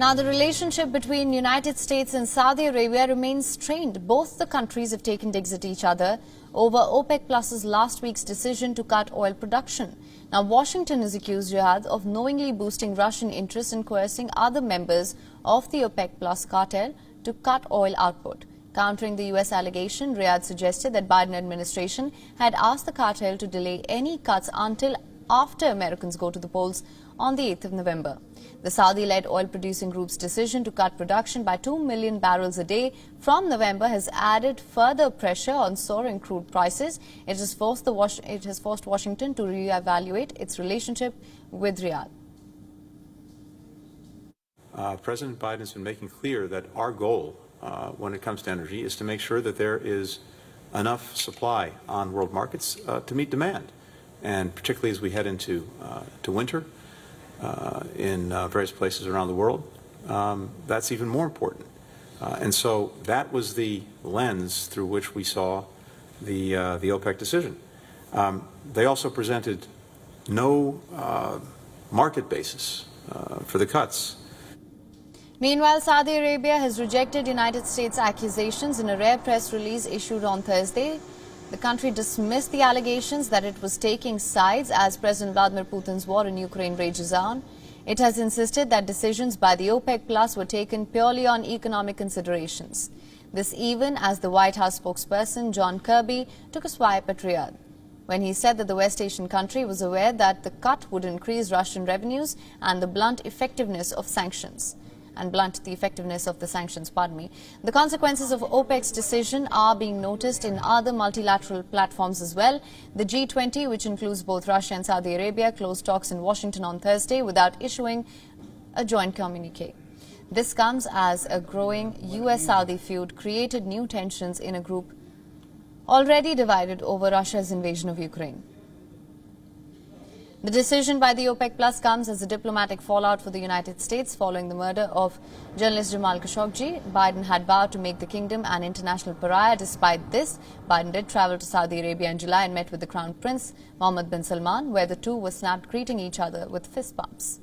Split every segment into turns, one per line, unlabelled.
Now, the relationship between United States and Saudi Arabia remains strained. Both the countries have taken digs at each other over OPEC Plus's last week's decision to cut oil production. Now, Washington has accused Riyadh of knowingly boosting Russian interests and coercing other members of the OPEC Plus cartel to cut oil output. Countering the U.S. allegation, Riyadh suggested that Biden administration had asked the cartel to delay any cuts until after Americans go to the polls on the 8th of November. The Saudi-led oil-producing group's decision to cut production by 2 million barrels a day from November has added further pressure on soaring crude prices. It has forced Washington to reevaluate its relationship with Riyadh.
President Biden has been making clear that our goal when it comes to energy is to make sure that there is enough supply on world markets to meet demand, and particularly as we head into winter in various places around the world, that's even more important. And so that was the lens through which we saw the OPEC decision. They also presented no market basis for the cuts.
Meanwhile, Saudi Arabia has rejected United States accusations in a rare press release issued on Thursday. The country dismissed the allegations that it was taking sides as President Vladimir Putin's war in Ukraine rages on. It has insisted that decisions by the OPEC Plus were taken purely on economic considerations. This even as the White House spokesperson John Kirby took a swipe at Riyadh when he said that the West Asian country was aware that the cut would increase Russian revenues and blunt the effectiveness of the sanctions. The consequences of OPEC's decision are being noticed in other multilateral platforms as well. The G20, which includes both Russia and Saudi Arabia, closed talks in Washington on Thursday without issuing a joint communique. This comes as a growing US-Saudi feud created new tensions in a group already divided over Russia's invasion of Ukraine. The decision by the OPEC Plus comes as a diplomatic fallout for the United States following the murder of journalist Jamal Khashoggi. Biden had vowed to make the kingdom an international pariah. Despite this, Biden did travel to Saudi Arabia in July and met with the Crown Prince Mohammed bin Salman, where the two were snapped greeting each other with fist bumps.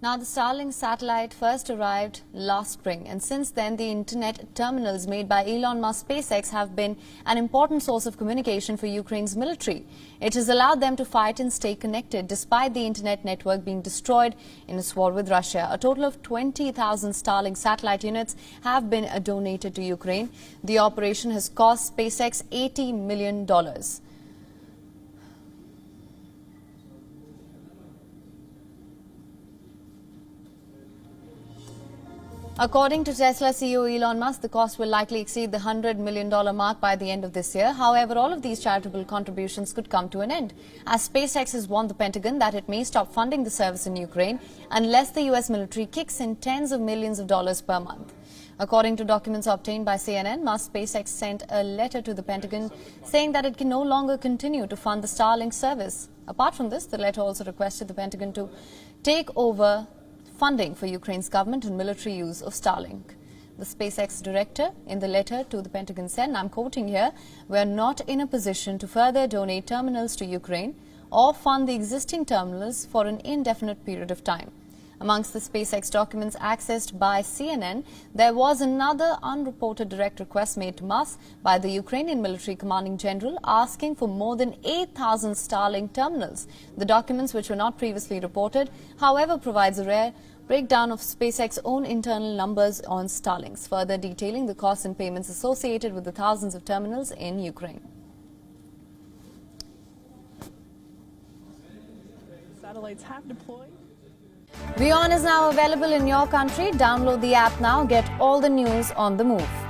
Now, the Starlink satellite first arrived last spring, and since then the internet terminals made by Elon Musk SpaceX have been an important source of communication for Ukraine's military. It has allowed them to fight and stay connected despite the internet network being destroyed in its war with Russia. A total of 20,000 Starlink satellite units have been donated to Ukraine. The operation has cost SpaceX $80 million. According to Tesla CEO Elon Musk, the cost will likely exceed the $100 million mark by the end of this year. However, all of these charitable contributions could come to an end, as SpaceX has warned the Pentagon that it may stop funding the service in Ukraine unless the U.S. military kicks in tens of millions of dollars per month. According to documents obtained by CNN, Musk SpaceX sent a letter to the Pentagon saying that it can no longer continue to fund the Starlink service. Apart from this, the letter also requested the Pentagon to take over funding for Ukraine's government and military use of Starlink. The SpaceX director in the letter to the Pentagon said, and I'm quoting here, "We are not in a position to further donate terminals to Ukraine or fund the existing terminals for an indefinite period of time." Amongst the SpaceX documents accessed by CNN, there was another unreported direct request made to Musk by the Ukrainian military commanding general asking for more than 8,000 Starlink terminals. The documents, which were not previously reported, however, provides a rare breakdown of SpaceX's own internal numbers on Starlinks, further detailing the costs and payments associated with the thousands of terminals in Ukraine.
Satellites have deployed.
WION is now available in your country. Download the app now. Get all the news on the move.